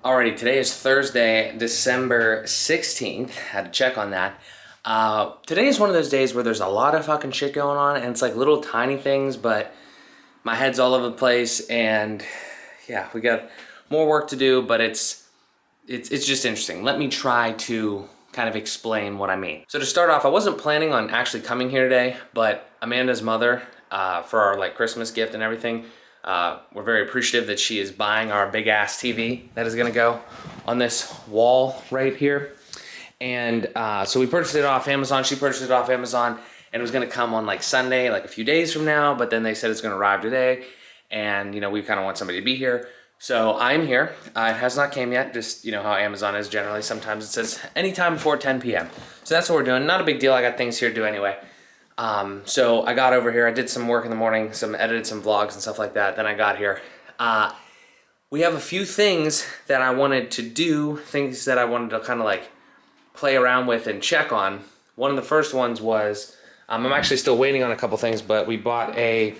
Alrighty, today is Thursday, December 16th. Had to check on that. Today is one of those days where there's a lot of fucking shit going on, and it's like little tiny things, but my head's all over the place, and yeah, we got more work to do, but it's just interesting. Let me try to kind of explain what I mean. So to start off, I wasn't planning on actually coming here today, but Amanda's mother, for our like Christmas gift and everything, we're very appreciative that she is buying our big ass TV that is gonna go on this wall right here. And so we purchased it off Amazon. She purchased it off Amazon, and it was gonna come on like Sunday, like a few days from now, but then they said it's gonna arrive today. And you know, we kind of want somebody to be here. So I'm here. It has not came yet, just you know how Amazon is generally. Sometimes it says anytime before 10 p.m. So that's what we're doing. Not a big deal. I got things here to do anyway. So I got over here, I did some work in the morning, edited some vlogs and stuff like that. Then I got here. We have a few things that I wanted to do, things that I wanted to kind of like play around with and check on. One of the first ones was, I'm actually still waiting on a couple things, but we bought a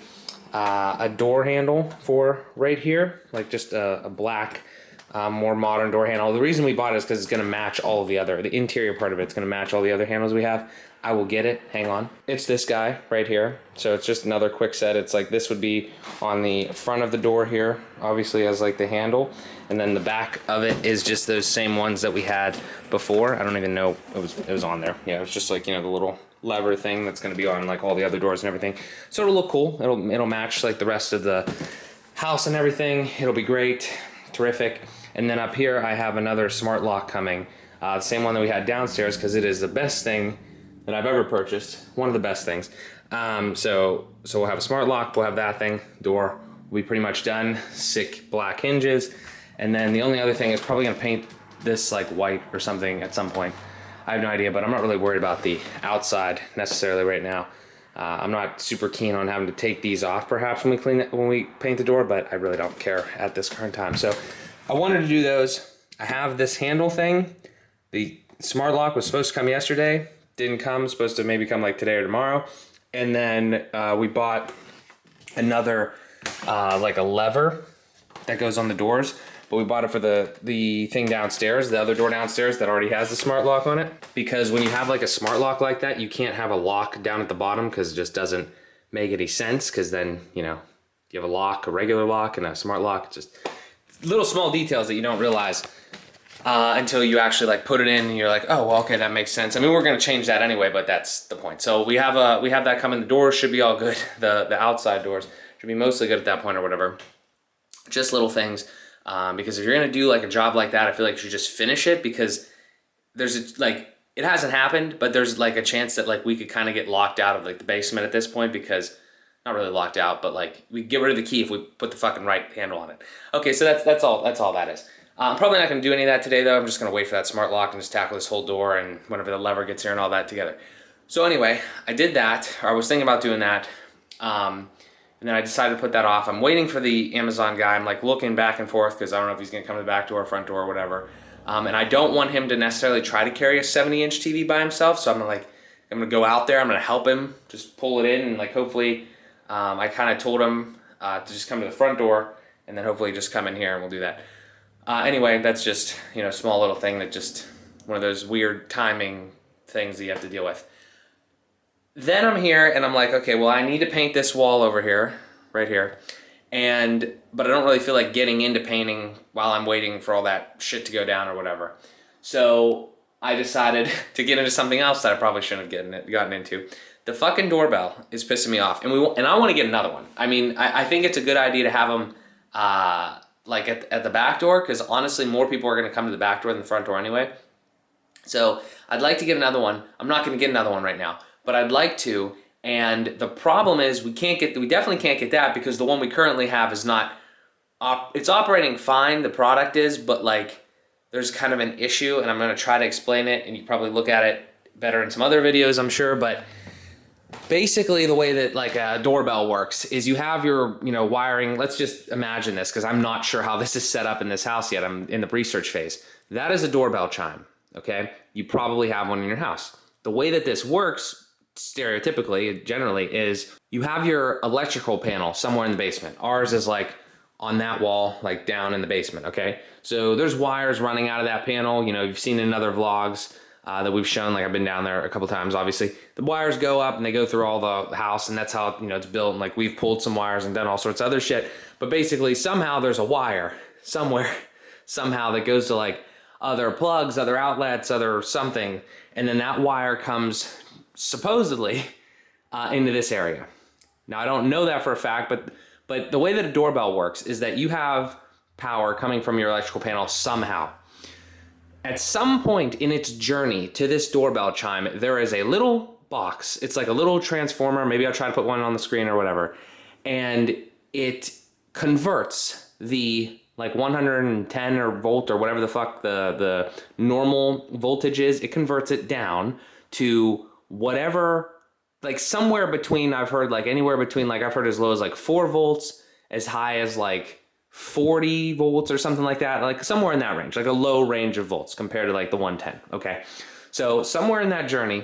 door handle for right here, like just a black, more modern door handle. The reason we bought it is because it's going to match all of the interior part of it's going to match all the other handles we have. I will get it, hang on. It's this guy right here. So it's just another quick set. It's like this would be on the front of the door here, obviously as like the handle. And then the back of it is just those same ones that we had before. I don't even know, it was on there. Yeah, it was just like, you know, the little lever thing that's gonna be on like all the other doors and everything. So it'll look cool. It'll match like the rest of the house and everything. It'll be great, terrific. And then up here I have another smart lock coming. The same one that we had downstairs because it is the best thing that I've ever purchased. One of the best things. So we'll have a smart lock, we'll have that thing, door will be pretty much done, sick black hinges. And then the only other thing is probably gonna paint this like white or something at some point. I have no idea, but I'm not really worried about the outside necessarily right now. I'm not super keen on having to take these off perhaps when we paint the door, but I really don't care at this current time. So I wanted to do those. I have this handle thing. The smart lock was supposed to come yesterday. Didn't come, supposed to maybe come like today or tomorrow. And then we bought another like a lever that goes on the doors, but we bought it for the thing downstairs, the other door downstairs that already has the smart lock on it. Because when you have like a smart lock like that, you can't have a lock down at the bottom because it just doesn't make any sense, because then, you know, you have a lock, a regular lock and a smart lock. Just little small details that you don't realize until you actually like put it in and you're like, oh, well, okay, that makes sense. I mean, we're gonna change that anyway, but that's the point. So we have that coming. The doors should be all good. The outside doors should be mostly good at that point or whatever. Just little things, because if you're gonna do like a job like that, I feel like you should just finish it, because it hasn't happened, but there's like a chance that like we could kind of get locked out of like the basement at this point, because not really locked out, but like we get rid of the key if we put the fucking right handle on it. Okay, so that's all that is. I'm probably not going to do any of that today, though. I'm just going to wait for that smart lock and just tackle this whole door and whenever the lever gets here and all that together. So anyway, I did that, or I was thinking about doing that, and then I decided to put that off. I'm waiting for the Amazon guy. I'm like looking back and forth because I don't know if he's going to come to the back door, front door, or whatever. And I don't want him to necessarily try to carry a 70-inch TV by himself, so I'm going to go out there. I'm going to help him just pull it in, and like hopefully, I kind of told him to just come to the front door, and then hopefully just come in here and we'll do that. Anyway, that's just, you know, small little thing that just one of those weird timing things that you have to deal with. Then I'm here and I'm like, okay, well, I need to paint this wall over here, right here. But I don't really feel like getting into painting while I'm waiting for all that shit to go down or whatever. So I decided to get into something else that I probably shouldn't have gotten into. The fucking doorbell is pissing me off, and I want to get another one. I mean, I think it's a good idea to have them like at the back door, because honestly more people are going to come to the back door than the front door anyway. So I'd like to get another one. I'm not going to get another one right now, but I'd like to. And the problem is we definitely can't get that, because the one we currently have is not it's operating fine, the product is, but like there's kind of an issue, and I'm going to try to explain it, and you probably look at it better in some other videos, I'm sure. But basically the way that like a doorbell works is you have your, you know, wiring. Let's just imagine this, because I'm not sure how this is set up in this house yet. I'm in the research phase. That is a doorbell chime, okay? You probably have one in your house. The way that this works stereotypically, generally, is you have your electrical panel somewhere in the basement. Ours is like on that wall, like down in the basement, okay? So there's wires running out of that panel. You know, you've seen in other vlogs that we've shown, like I've been down there a couple times, obviously. The wires go up and they go through all the house, and that's how, you know, it's built. And like we've pulled some wires and done all sorts of other shit. But basically somehow there's a wire somewhere, somehow that goes to like other plugs, other outlets, other something. And then that wire comes supposedly into this area. Now I don't know that for a fact, but the way that a doorbell works is that you have power coming from your electrical panel somehow. At some point in its journey to this doorbell chime, there is a little box. It's like a little transformer. Maybe I'll try to put one on the screen or whatever. And it converts the like 110 or volt or whatever the fuck the normal voltage is. It converts it down to whatever, like somewhere between, I've heard like anywhere between, like I've heard as low as like 4 volts, as high as like 40 volts or something like that, like somewhere in that range, like a low range of volts compared to like the 110. Okay, so somewhere in that journey,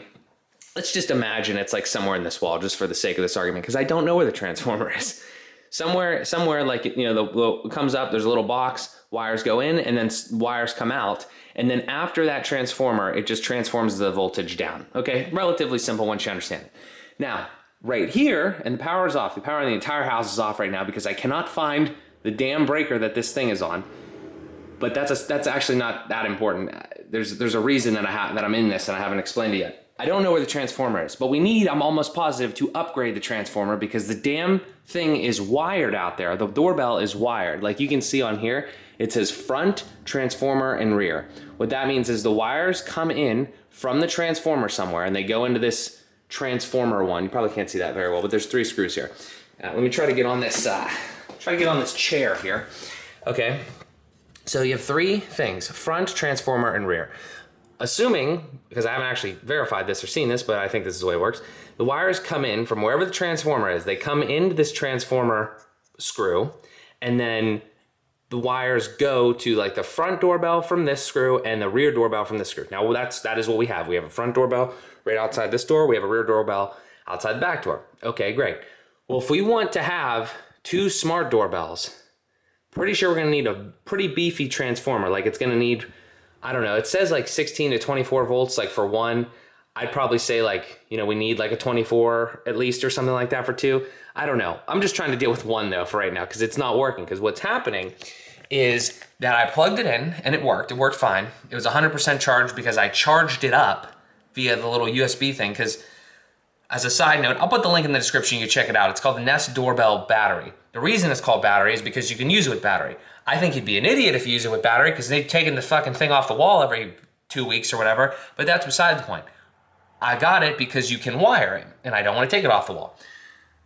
let's just imagine it's like somewhere in this wall, just for the sake of this argument, because I don't know where the transformer is. Somewhere like, you know, it comes up, there's a little box, wires go in, and then wires come out, and then after that transformer, it just transforms the voltage down. Okay, relatively simple once you understand it. Now, right here, and the power is off. The power in the entire house is off right now because I cannot find the damn breaker that this thing is on. But that's actually not that important. There's a reason that I'm in this and I haven't explained it yet. I don't know where the transformer is, but I'm almost positive, to upgrade the transformer because the damn thing is wired out there. The doorbell is wired. Like you can see on here, it says front, transformer, and rear. What that means is the wires come in from the transformer somewhere and they go into this transformer one. You probably can't see that very well, but there's 3 screws here. Let me try to get on this chair here. Okay, so you have 3 things: front, transformer, and rear. Assuming, because I haven't actually verified this or seen this, but I think this is the way it works, the wires come in from wherever the transformer is. They come into this transformer screw, and then the wires go to like the front doorbell from this screw and the rear doorbell from this screw. Now that is what we have. We have a front doorbell right outside this door. We have a rear doorbell outside the back door. Okay, great. Well, if we want to have 2 smart doorbells, pretty sure we're gonna need a pretty beefy transformer. Like it's gonna need, I don't know, it says like 16 to 24 volts, like for 1. I'd probably say like, you know, we need like a 24 at least or something like that for 2. I don't know. I'm just trying to deal with 1 though for right now because it's not working. Because what's happening is that I plugged it in and it worked. It worked fine. It was 100% charged because I charged it up via the little USB thing. Because as a side note, I'll put the link in the description. You can check it out. It's called the Nest Doorbell Battery. The reason it's called battery is because you can use it with battery. I think you'd be an idiot if you use it with battery because they've taken the fucking thing off the wall every 2 weeks or whatever, but that's beside the point. I got it because you can wire it, and I don't want to take it off the wall.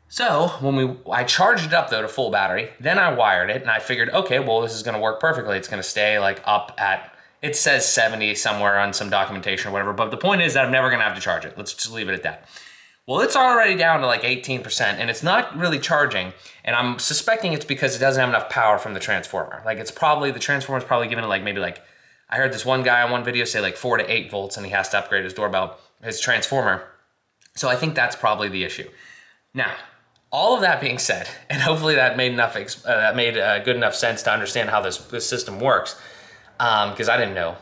So I charged it up though to full battery, then I wired it, and I figured, okay, well this is gonna work perfectly. It's gonna stay like up at, it says 70 somewhere on some documentation or whatever, but the point is that I'm never gonna have to charge it. Let's just leave it at that. Well, it's already down to like 18% and it's not really charging, and I'm suspecting it's because it doesn't have enough power from the transformer. Like it's probably, the transformer's probably giving it like maybe like, I heard this one guy on one video say like 4 to 8 volts and he has to upgrade his doorbell, his transformer. So I think that's probably the issue. Now, all of that being said, and hopefully that made good enough sense to understand how this system works, because I didn't know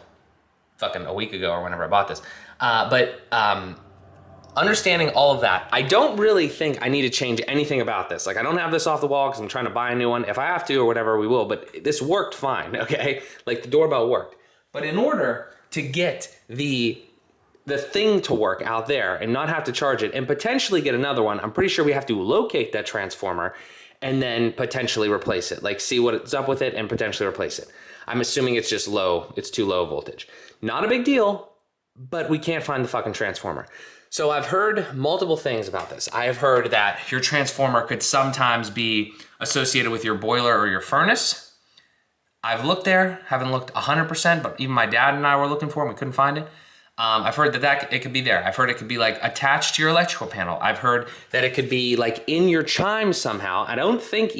fucking a week ago or whenever I bought this. Understanding all of that, I don't really think I need to change anything about this. Like I don't have this off the wall because I'm trying to buy a new one. If I have to or whatever, we will, but this worked fine, okay? Like the doorbell worked. But in order to get the thing to work out there and not have to charge it and potentially get another one, I'm pretty sure we have to locate that transformer and then potentially replace it. Like see what's up with it and potentially replace it. I'm assuming it's just low, it's too low voltage. Not a big deal, but we can't find the fucking transformer. So I've heard multiple things about this. I have heard that your transformer could sometimes be associated with your boiler or your furnace. I've looked there, haven't looked 100%, but even my dad and I were looking for it and we couldn't find it. I've heard that it could be there. I've heard it could be like attached to your electrical panel. I've heard that it could be like in your chime somehow. I don't think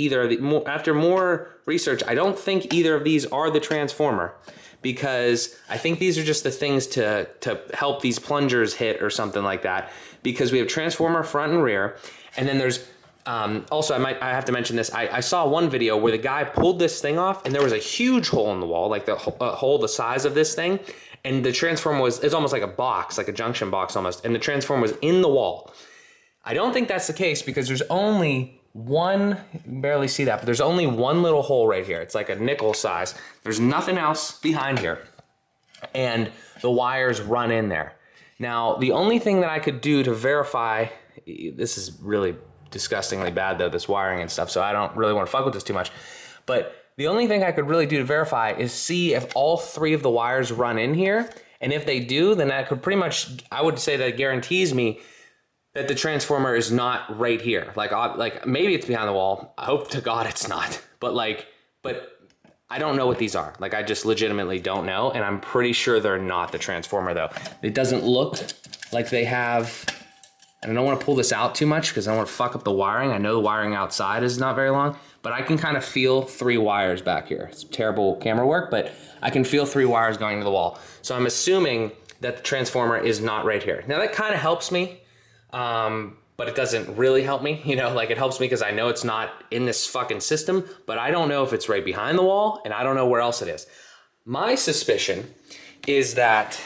after more research, I don't think either of these are the transformer, because I think these are just the things to help these plungers hit or something like that, because we have transformer front and rear, and then there's Also, I have to mention this. I saw one video where the guy pulled this thing off, and there was a huge hole in the wall, like the hole the size of this thing, and the transformer it's almost like a box, like a junction box almost, and the transformer was in the wall. I don't think that's the case because there's only one, you can barely see that, but there's only one little hole right here. It's like a nickel size. There's nothing else behind here, and the wires run in there. Now, the only thing that I could do to verify, this is really disgustingly bad though, this wiring and stuff, so I don't really want to fuck with this too much, but the only thing I could really do to verify is see if all 3 of the wires run in here, and if they do, then that could pretty much, I would say that guarantees me that the transformer is not right here. Like maybe it's behind the wall. I hope to God it's not, but I don't know what these are. Like, I just legitimately don't know, and I'm pretty sure they're not the transformer though. It doesn't look like they have, and I don't want to pull this out too much because I don't want to fuck up the wiring. I know the wiring outside is not very long, but I can kind of feel 3 wires back here. It's terrible camera work, but I can feel 3 wires going to the wall. So I'm assuming that the transformer is not right here. Now that kind of helps me, but it doesn't really help me. You know, like, it helps me because I know it's not in this fucking system, but I don't know if it's right behind the wall, and I don't know where else it is. My suspicion is that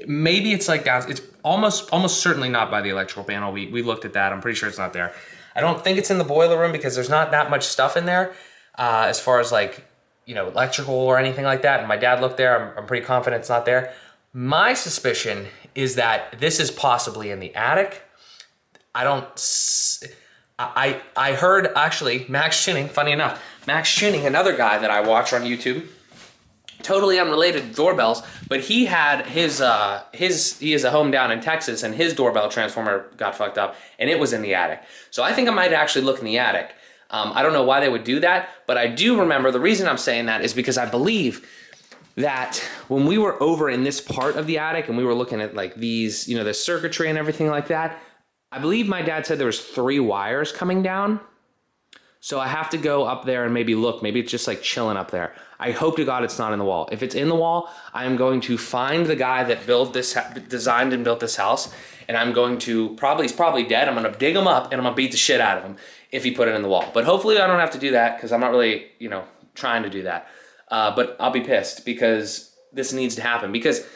maybe it's like, it's almost certainly not by the electrical panel. We looked at that. I'm pretty sure it's not there. I don't think it's in the boiler room because there's not that much stuff in there as far as, like, you know, electrical or anything like that. And my dad looked there. I'm pretty confident it's not there. My suspicion is that this is possibly in the attic. I heard, actually, Max Tuning, funny enough, Max Tuning, another guy that I watch on YouTube, totally unrelated to doorbells, but he had he has a home down in Texas, and his doorbell transformer got fucked up, and it was in the attic. So I think I might actually look in the attic. I don't know why they would do that, but I do remember, the reason I'm saying that is because I believe that when we were over in this part of the attic and we were looking at, like, these, you know, the circuitry and everything like that, I believe my dad said there was 3 wires coming down. So I have to go up there and maybe look.Maybe it's just like chilling up there. I hope to God it's not in the wall. If it's in the wall, I am going to find the guy that designed and built this house, and I'm going to, he's probably dead. I'm going to dig him up and I'm going to beat the shit out of him if he put it in the wall. But hopefully I don't have to do that because I'm not really, you know, trying to do that. But I'll be pissed because this needs to happen because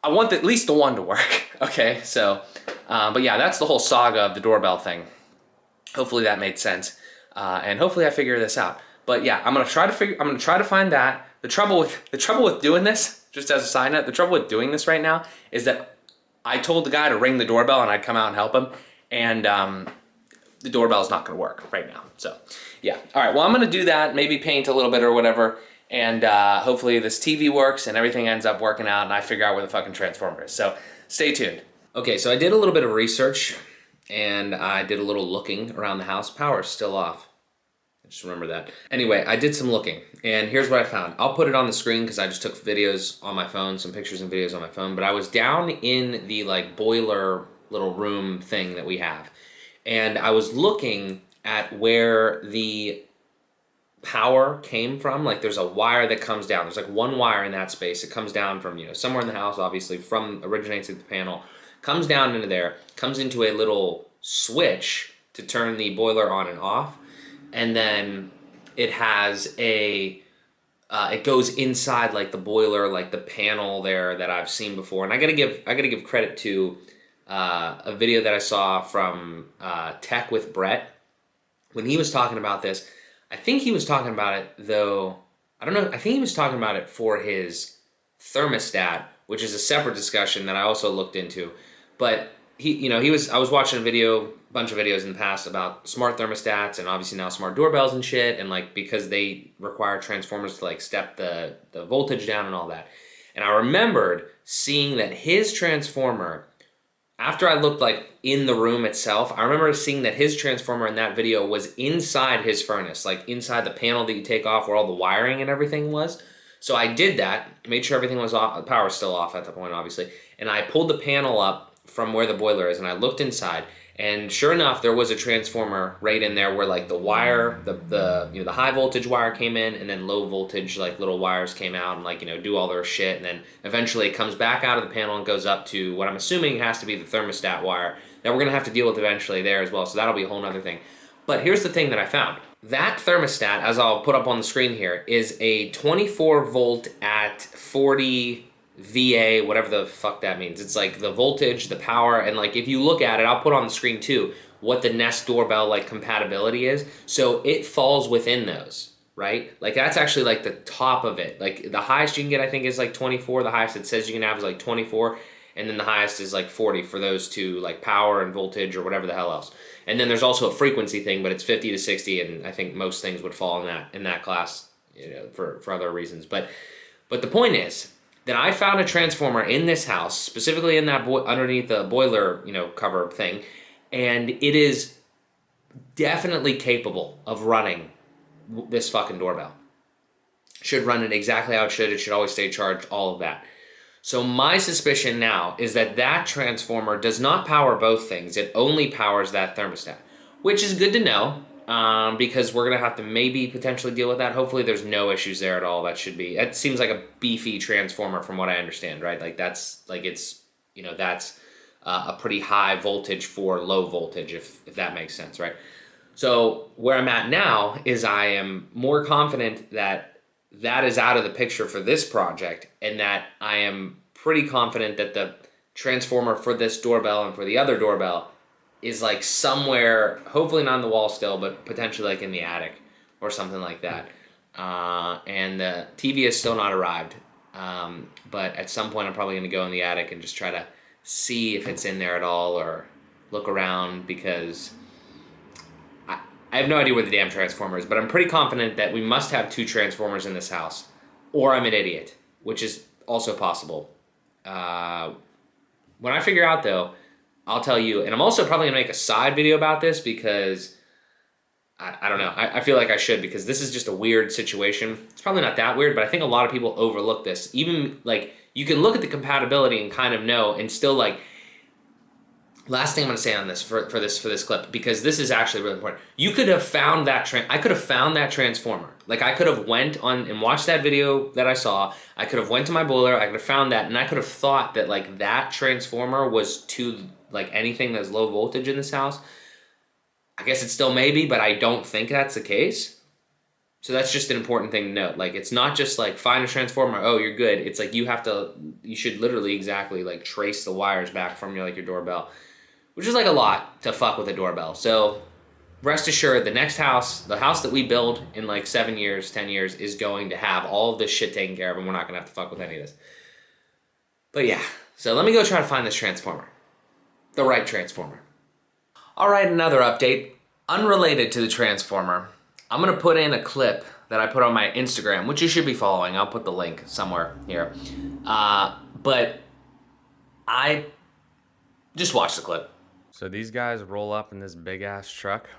I want at least the one to work. Okay, so, but yeah, that's the whole saga of the doorbell thing. Hopefully that made sense. And hopefully I figure this out. But yeah, I'm gonna try to find that. The trouble with doing this, just as a side note, the trouble with doing this right now is that I told the guy to ring the doorbell and I'd come out and help him, and the doorbell's not gonna work right now. So yeah, all right. Well, I'm gonna do that. Maybe paint a little bit or whatever, and hopefully this TV works and everything ends up working out, and I figure out where the fucking transformer is. So stay tuned. Okay, so I did a little bit of research and I did a little looking around the house. Power's still off. Just remember that. Anyway, I did some looking, and here's what I found. I'll put it on the screen because I just took videos on my phone, some pictures and videos on my phone, but I was down in the, like, boiler little room thing that we have, and I was looking at where the power came from. Like, there's a wire that comes down. There's, like, one wire in that space. It comes down from, you know, somewhere in the house, obviously, originates at the panel, comes down into there, comes into a little switch to turn the boiler on and off. And then it has it goes inside, like, the boiler, like the panel there that I've seen before. And I gotta give credit to a video that I saw from Tech with Brett when he was talking about this. I think he was talking about it, though, I don't know, I think he was talking about it for his thermostat, which is a separate discussion that I also looked into. But I was watching a bunch of videos in the past about smart thermostats and obviously now smart doorbells and shit, and, like, because they require transformers to, like, step the voltage down and all that. And I remembered seeing that his transformer, after I looked, like, in the room itself, I remember seeing that his transformer in that video was inside his furnace, like inside the panel that you take off where all the wiring and everything was. So I did that, made sure everything was off, the power was still off at the point, obviously, and I pulled the panel up from where the boiler is, and I looked inside, and sure enough, there was a transformer right in there where, like, the wire, the high voltage wire came in, and then low voltage, like, little wires came out and, like, you know, do all their shit, and then eventually it comes back out of the panel and goes up to what I'm assuming has to be the thermostat wire that we're gonna have to deal with eventually there as well. So that'll be a whole nother thing. But here's the thing that I found. That thermostat, as I'll put up on the screen here, is a 24 volt at 40 VA, whatever the fuck that means. It's like the voltage, the power, and like if you look at it, I'll put on the screen too, what the Nest doorbell like compatibility is. So it falls within those, right? Like that's actually like the top of it. Like the highest you can get, I think, is like 24. The highest it says you can have is like 24. And then the highest is like 40 for those two, like power and voltage or whatever the hell else. And then there's also a frequency thing, but it's 50 to 60, and I think most things would fall in that class, you know, for other reasons. But the point is that I found a transformer in this house, specifically in that underneath the boiler, you know, cover thing, and it is definitely capable of running this fucking doorbell. Should run it exactly how it should. It should always stay charged, all of that. So my suspicion now is that that transformer does not power both things. It only powers that thermostat, which is good to know because we're going to have to maybe potentially deal with that. Hopefully there's no issues there at all. It seems like a beefy transformer from what I understand, right? Like that's like it's, you know, that's a pretty high voltage for low voltage, if that makes sense, right? So where I'm at now is I am more confident that that is out of the picture for this project, and that I am pretty confident that the transformer for this doorbell and for the other doorbell is like somewhere, hopefully not on the wall still, but potentially like in the attic or something like that. And the TV has still not arrived, but at some point I'm probably going to go in the attic and just try to see if it's in there at all or look around, because I have no idea where the damn transformer is, but I'm pretty confident that we must have two transformers in this house, or I'm an idiot, which is also possible. When I figure out, though, I'll tell you, and I'm also probably going to make a side video about this because, I don't know, I feel like I should, because this is just a weird situation. It's probably not that weird, but I think a lot of people overlook this. Even, like, you can look at the compatibility and kind of know, and still, like, last thing I'm going to say on this for this clip, because this is actually really important. You could have found that I could have found that transformer. Like I could have went on and watched that video that I saw. I could have went to my boiler. I could have found that, and I could have thought that like that transformer was to like anything that's low voltage in this house. I guess it still may be, but I don't think that's the case. So that's just an important thing to note. Like it's not just like find a transformer, oh you're good. It's like you should literally exactly like trace the wires back from your doorbell. Which is like a lot to fuck with a doorbell. So rest assured, the next house, the house that we build in like 7 years, 10 years, is going to have all of this shit taken care of, and we're not going to have to fuck with any of this. But yeah, so let me go try to find this transformer. The right transformer. All right, another update. Unrelated to the transformer. I'm going to put in a clip that I put on my Instagram, which you should be following. I'll put the link somewhere here. But I just watched the clip. So these guys roll up in this big ass truck.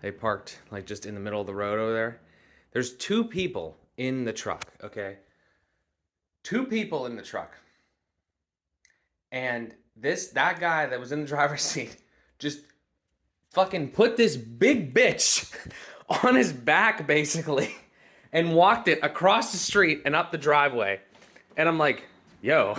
They parked like just in the middle of the road over there. There's two people in the truck, okay? Two people in the truck. And that guy that was in the driver's seat just fucking put this big bitch on his back basically and walked it across the street and up the driveway. And I'm like, yo,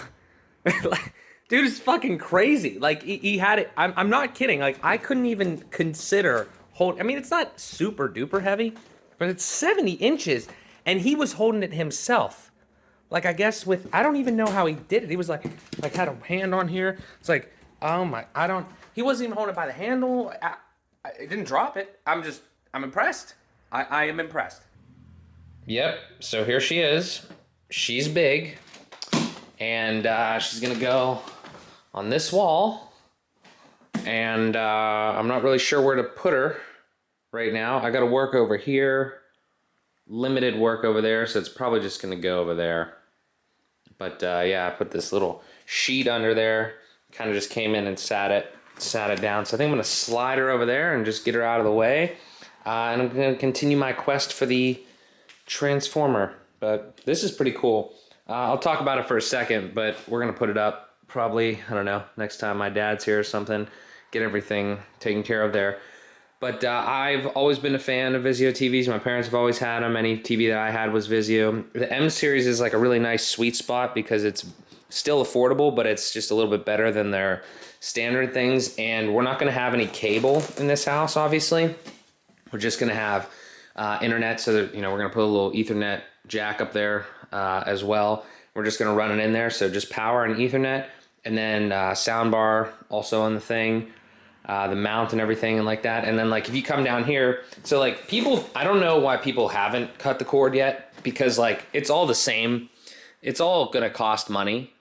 dude is fucking crazy. Like he had it. I'm not kidding. Like I couldn't even consider I mean, it's not super duper heavy, but it's 70 inches, and he was holding it himself. Like I guess I don't even know how he did it. He was like had a hand on here. It's like, oh my, he wasn't even holding it by the handle. I didn't drop it. I'm impressed. I am impressed. Yep. So here she is. She's big, and she's gonna go on this wall, and I'm not really sure where to put her right now. I gotta work over here, limited work over there, so it's probably just gonna go over there. But yeah, I put this little sheet under there, kind of just came in and sat it down. So I think I'm gonna slide her over there and just get her out of the way, and I'm gonna continue my quest for the transformer. But this is pretty cool. I'll talk about it for a second, but we're gonna put it up probably, I don't know, next time my dad's here or something, get everything taken care of there. But I've always been a fan of Vizio TVs. My parents have always had them. Any TV that I had was Vizio. The M series is like a really nice sweet spot because it's Still affordable, but it's just a little bit better than their standard things. And we're not going to have any cable in this house, obviously. We're just going to have internet, so that, we're going to put a little Ethernet jack up there as well. We're just going to run it in there, so just power and Ethernet, and then sound bar also on the thing, the mount and everything and like that. And then like if you come down here, so like people, I don't know why people haven't cut the cord yet, because like it's all the same. It's all going to cost money.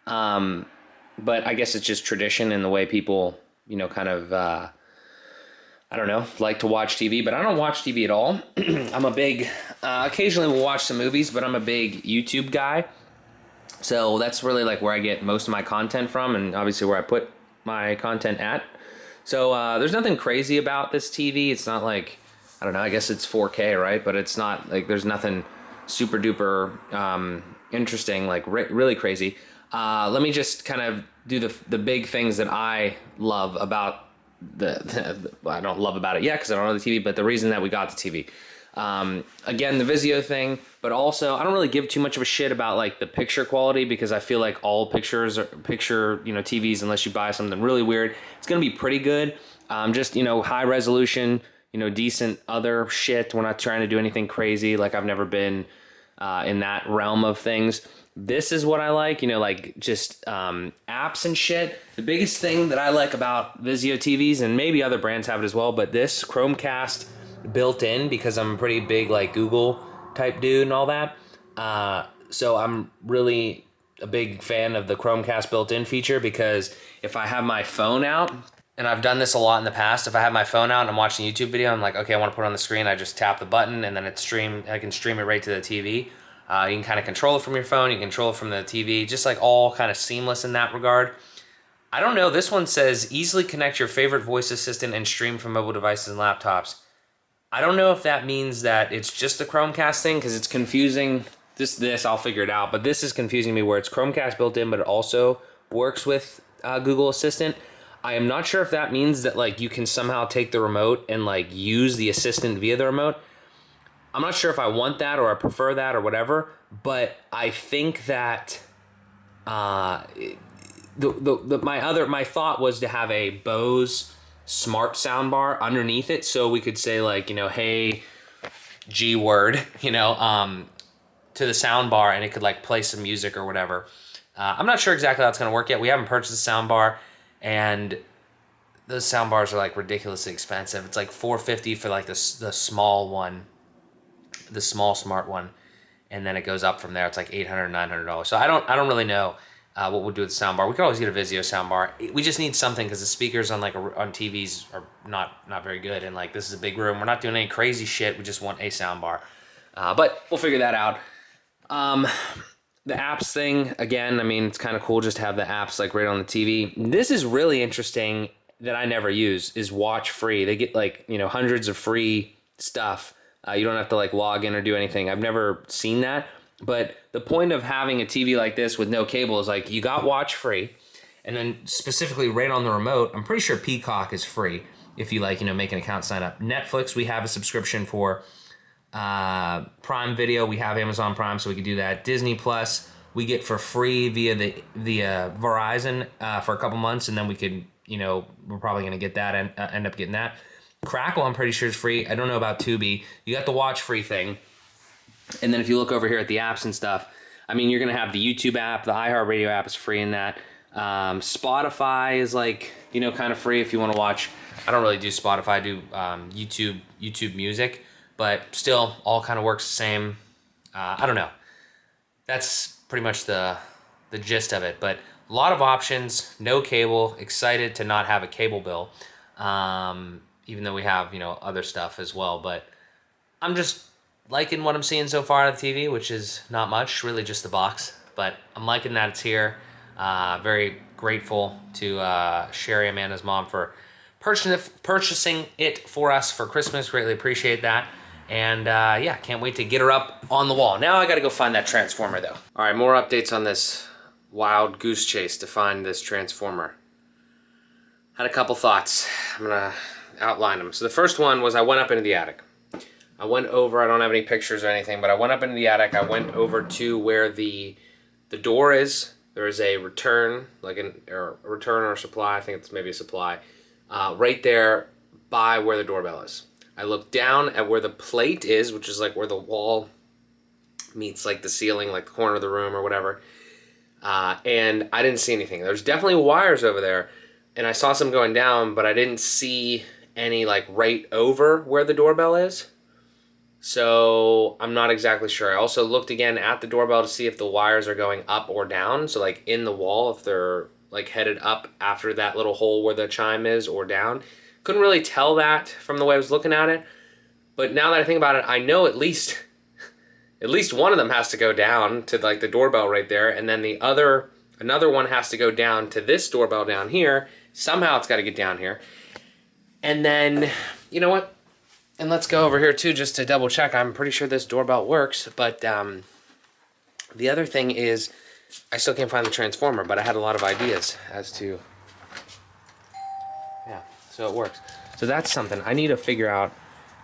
But I guess it's just tradition and the way people, kind of, I don't know, like to watch TV, but I don't watch TV at all. I'm a big, occasionally we'll watch some movies, but I'm a big YouTube guy. So that's really like where I get most of my content from, and obviously where I put my content at. So there's nothing crazy about this TV. It's not like, I don't know, I guess it's 4K, right? But it's not like, there's nothing super duper interesting, like really crazy. Let me just kind of do the big things that I love about I don't love about it yet because I don't know the TV, but the reason that we got the TV. Again, the Vizio thing, but also I don't really give too much of a shit about like the picture quality, because I feel like all TVs, unless you buy something really weird, it's going to be pretty good. Just, high resolution, decent other shit. We're not trying to do anything crazy. Like I've never been in that realm of things. This is what I like, like just apps and shit. The biggest thing that I like about Vizio TVs, and maybe other brands have it as well, but this Chromecast built in, because I'm a pretty big like Google type dude and all that. So I'm really a big fan of the Chromecast built-in feature, because if I have my phone out, and I've done this a lot in the past, if I have my phone out and I'm watching a YouTube video, I'm like, okay, I want to put it on the screen. I just tap the button and then I can stream it right to the TV. You can kind of control it from your phone. You can control it from the TV. Just like all kind of seamless in that regard. I don't know. This one says easily connect your favorite voice assistant and stream from mobile devices and laptops. I don't know if that means that it's just the Chromecast thing, because it's confusing. This I'll figure it out. But this is confusing me, where it's Chromecast built in, but it also works with Google Assistant. I am not sure if that means that like you can somehow take the remote and like use the assistant via the remote. I'm not sure if I want that or I prefer that or whatever, but I think that my thought was to have a Bose smart soundbar underneath it, so we could say like, hey G word, to the soundbar, and it could like play some music or whatever. I'm not sure exactly how it's going to work yet. We haven't purchased a soundbar, and those soundbars are like ridiculously expensive. It's like $450 for like the small one, the small smart one, and then it goes up from there. It's like $800, $900. So I don't really know what we'll do with the soundbar. We could always get a Vizio soundbar. We just need something, because the speakers on on TVs are not very good, and like this is a big room. We're not doing any crazy shit. We just want a soundbar, but we'll figure that out. The apps thing, again, I mean, it's kind of cool just to have the apps like right on the TV. This is really interesting that I never use, is Watch Free. They get like, hundreds of free stuff. You don't have to like log in or do anything. I've never seen that. But the point of having a TV like this with no cable is like you got Watch Free, and then specifically right on the remote, I'm pretty sure Peacock is free if you like, make an account, sign up. Netflix, we have a subscription for. Prime Video, we have Amazon Prime, so we can do that. Disney Plus, we get for free via the Verizon for a couple months, and then we could, we're probably going to get that and end up getting that. Crackle, I'm pretty sure is free. I don't know about Tubi. You got the Watch Free thing, and then if you look over here at the apps and stuff, I mean, you're going to have the YouTube app, the iHeartRadio app is free in that. Spotify is like, kind of free if you want to watch. I don't really do Spotify, I do YouTube Music. But still, all kind of works the same. I don't know. That's pretty much the gist of it. But a lot of options, no cable. Excited to not have a cable bill, even though we have other stuff as well. But I'm just liking what I'm seeing so far on the TV, which is not much, really just the box. But I'm liking that it's here. Very grateful to Sherry, Amanda's mom, for purchasing it for us for Christmas. Greatly appreciate that. And yeah, can't wait to get her up on the wall. Now I gotta go find that transformer though. All right, more updates on this wild goose chase to find this transformer. Had a couple thoughts. I'm gonna outline them. So the first one was I went up into the attic. I went over, I don't have any pictures or anything, but I went up into the attic. I went over to where the door is there is a return, or a return or a supply, I think it's maybe a supply, right there by where the doorbell is. I looked down at where the plate is, which is like where the wall meets like the ceiling, like the corner of the room or whatever. And I didn't see anything. There's definitely wires over there, and I saw some going down, but I didn't see any like right over where the doorbell is. So I'm not exactly sure. I also looked again at the doorbell to see if the wires are going up or down. So like in the wall, if they're like headed up after that little hole where the chime is, or down. Couldn't really tell that from the way I was looking at it. But now that I think about it, I know at least one of them has to go down to like the doorbell right there, and then another one has to go down to this doorbell down here. Somehow it's got to get down here. And then, you know what? And let's go over here too, just to double check. I'm pretty sure this doorbell works, but the other thing is I still can't find the transformer, but I had a lot of ideas as to, yeah, so it works. So that's something I need to figure out.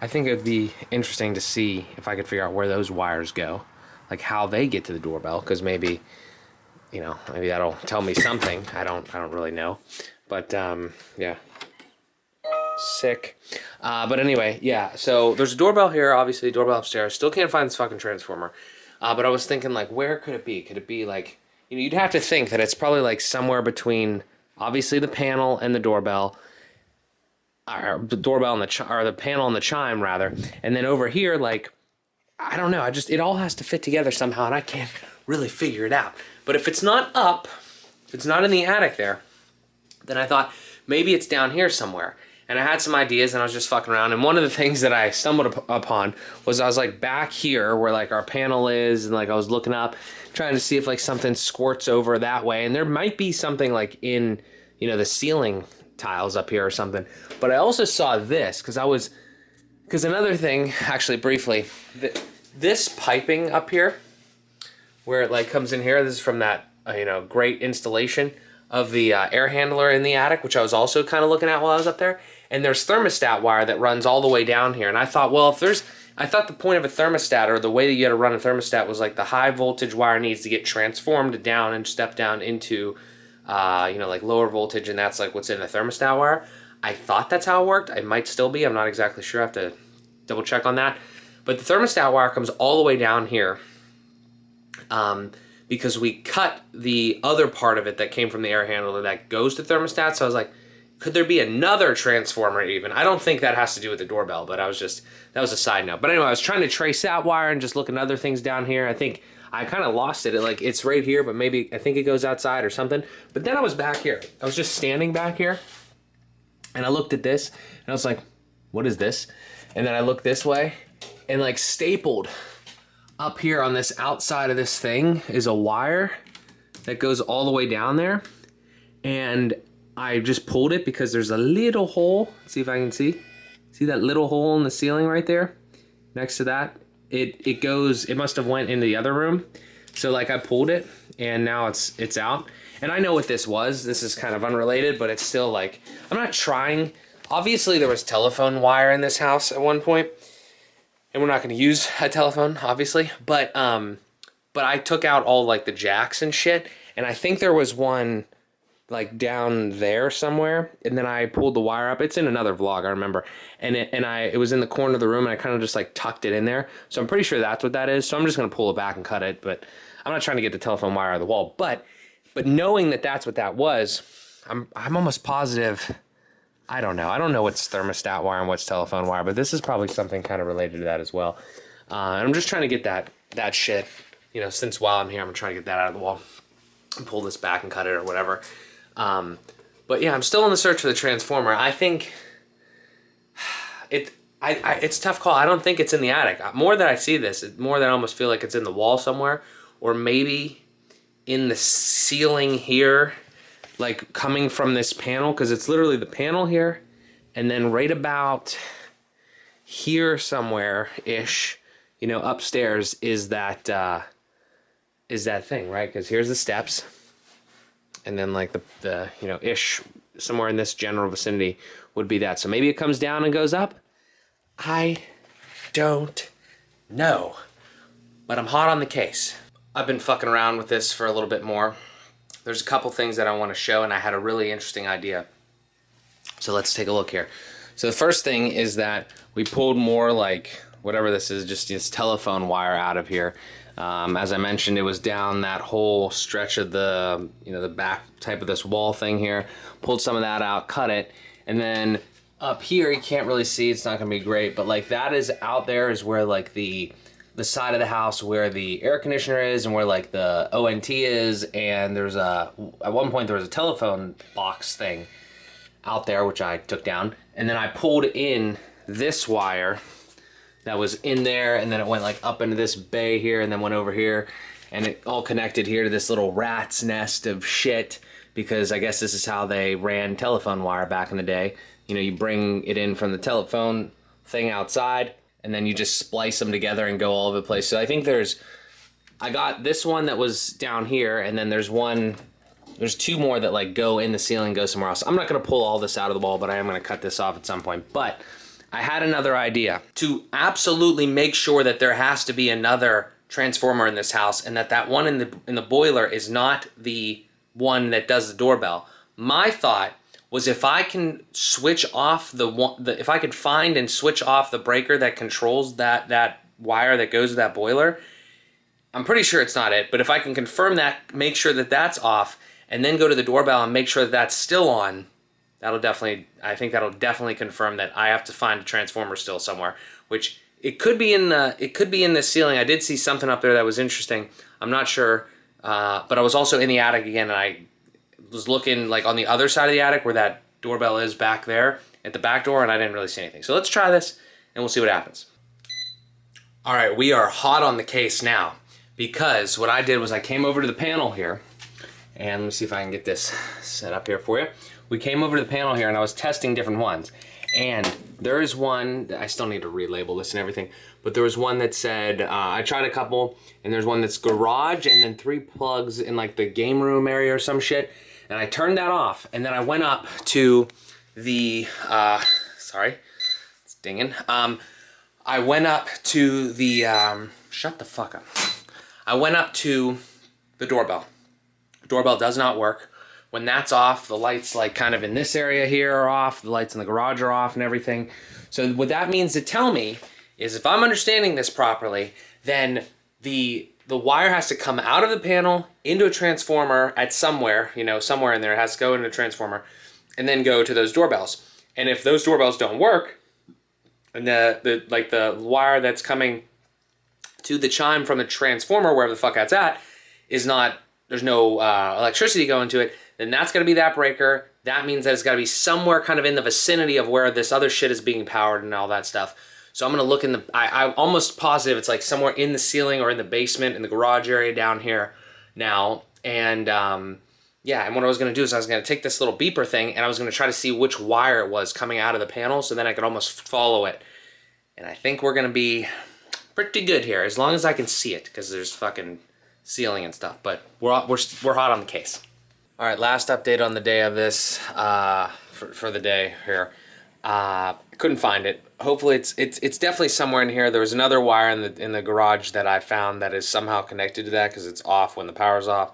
I think it'd be interesting to see if I could figure out where those wires go, like how they get to the doorbell, because maybe, you know, maybe that'll tell me something. I don't really know, but yeah. Sick. But anyway, yeah, so there's a doorbell here, obviously, a doorbell upstairs. Still can't find this fucking transformer. But I was thinking, like, where could it be? Could it be, like, you know, you'd have to think that it's probably, like, somewhere between, obviously, the panel and the doorbell. Or the doorbell and the panel and the chime, rather. And then over here, like, I don't know. It all has to fit together somehow, and I can't really figure it out. But if it's not up, if it's not in the attic there, then I thought maybe it's down here somewhere. And I had some ideas, and I was just fucking around. And one of the things that I stumbled upon was I was like back here where like our panel is, and like I was looking up, trying to see if like something squirts over that way. And there might be something like in, you know, the ceiling tiles up here or something. But I also saw this because another thing, actually briefly, this piping up here, where it like comes in here, this is from that you know, great installation of the air handler in the attic, which I was also kind of looking at while I was up there. And there's thermostat wire that runs all the way down here. And I thought, well, I thought the point of a thermostat, or the way that you had to run a thermostat, was like the high voltage wire needs to get transformed down and step down into, you know, like lower voltage, and that's like what's in the thermostat wire. I thought that's how it worked. I might still be. I'm not exactly sure. I have to double check on that. But the thermostat wire comes all the way down here. Because we cut the other part of it that came from the air handler that goes to thermostat. So I was like, could there be another transformer even? I don't think that has to do with the doorbell, but that was a side note. But anyway, I was trying to trace that wire and just looking at other things down here. I think I kind of lost it. It's right here, but maybe I think it goes outside or something. But then I was back here. I was just standing back here, and I looked at this, and I was like, what is this? And then I looked this way, and like stapled up here on this outside of this thing is a wire that goes all the way down there. And I just pulled it because there's a little hole. Let's see if I can see that little hole in the ceiling right there next to that. It must have went into the other room. So like I pulled it, and now it's out. And I know what this was. This is kind of unrelated, but it's still like, I'm not trying. Obviously there was telephone wire in this house at one point. And we're not going to use a telephone, obviously, but I took out all like the jacks and shit, and I think there was one like down there somewhere, and then I pulled the wire up. It's in another vlog, I remember, and it was in the corner of the room, and I kind of just like tucked it in there. So I'm pretty sure that's what that is. So I'm just going to pull it back and cut it, but I'm not trying to get the telephone wire out of the wall. But knowing that that's what that was, I'm almost positive. I don't know what's thermostat wire and what's telephone wire, but this is probably something kind of related to that as well. And I'm just trying to get that shit, you know, since while I'm here, I'm trying to get that out of the wall and pull this back and cut it or whatever. But yeah, I'm still in the search for the transformer. I think it's a tough call. I don't think it's in the attic. More that I see this, more that I almost feel like it's in the wall somewhere, or maybe in the ceiling here, like coming from this panel, because it's literally the panel here, and then right about here somewhere-ish, you know, upstairs is that thing, right? Because here's the steps, and then like the you know, ish, somewhere in this general vicinity would be that. So maybe it comes down and goes up. I don't know, but I'm hot on the case. I've been fucking around with this for a little bit more. there's a couple things that I want to show, and I had a really interesting idea. So let's take a look here. So the first thing is that we pulled more like whatever this is, just this telephone wire out of here. As I mentioned, it was down that whole stretch of the, you know, the back type of this wall thing here. Pulled some of that out, cut it, and then up here, you can't really see, it's not gonna be great, but like that is out there is where like the side of the house where the air conditioner is and where like the ONT is, and there's at one point there was a telephone box thing out there, which I took down, and then I pulled in this wire that was in there, and then it went like up into this bay here, and then went over here, and it all connected here to this little rat's nest of shit, because I guess this is how they ran telephone wire back in the day. You know, you bring it in from the telephone thing outside, and then you just splice them together and go all over the place. So I think I got this one that was down here, and then there's two more that like go in the ceiling, go somewhere else. I'm not gonna pull all this out of the wall, but I am gonna cut this off at some point. But I had another idea to absolutely make sure that there has to be another transformer in this house, and that one in the boiler is not the one that does the doorbell. My thought was if I can switch off if I could find and switch off the breaker that controls that wire that goes to that boiler, I'm pretty sure it's not it, but if I can confirm that, make sure that that's off, and then go to the doorbell and make sure that that's still on, I think that'll definitely confirm that I have to find a transformer still somewhere, which it could be in the ceiling. I did see something up there that was interesting. I'm not sure, but I was also in the attic again, and I was looking like on the other side of the attic where that doorbell is back there at the back door, and I didn't really see anything. So let's try this and we'll see what happens. All right, we are hot on the case now, because what I did was I came over to the panel here, and let me see if I can get this set up here for you. We came over to the panel here and I was testing different ones. And there is one, I still need to relabel this and everything, but there was one that said, I tried a couple, and there's one that's garage and then 3 plugs in like the game room area or some shit. And I turned that off, and then I went up to the, sorry, it's dinging. I went up to the, shut the fuck up. I went up to the doorbell. Doorbell does not work. When that's off, the lights like kind of in this area here are off, the lights in the garage are off and everything. So what that means to tell me is, if I'm understanding this properly, then the wire has to come out of the panel into a transformer at somewhere, you know, somewhere in there. It has to go into a transformer and then go to those doorbells. And if those doorbells don't work, and the wire that's coming to the chime from the transformer, wherever the fuck that's at, is not, there's no electricity going to it, then that's going to be that breaker. That means that it's got to be somewhere kind of in the vicinity of where this other shit is being powered and all that stuff. So I'm going to look in I'm almost positive it's like somewhere in the ceiling or in the basement, in the garage area down here now. And yeah, and what I was going to do is I was going to take this little beeper thing, and I was going to try to see which wire it was coming out of the panel, so then I could almost follow it. And I think we're going to be pretty good here, as long as I can see it, because there's fucking ceiling and stuff. But we're hot on the case. All right, last update on the day of this, for the day here. Couldn't find it. Hopefully it's definitely somewhere in here. There was another wire in the garage that I found that is somehow connected to that, because it's off when the power's off.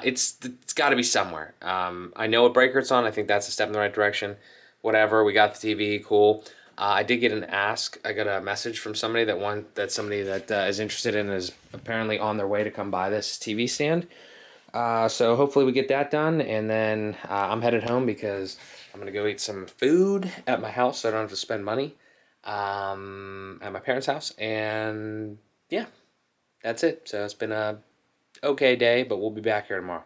It's got to be somewhere. I know what breaker it's on. I think that's a step in the right direction. Whatever. We got the TV. Cool. I did get an ask. I got a message from somebody that is interested in, is apparently on their way to come buy this TV stand. So hopefully we get that done, and then I'm headed home because I'm gonna go eat some food at my house, so I don't have to spend money at my parents' house. And yeah, that's it. So it's been a okay day, but we'll be back here tomorrow.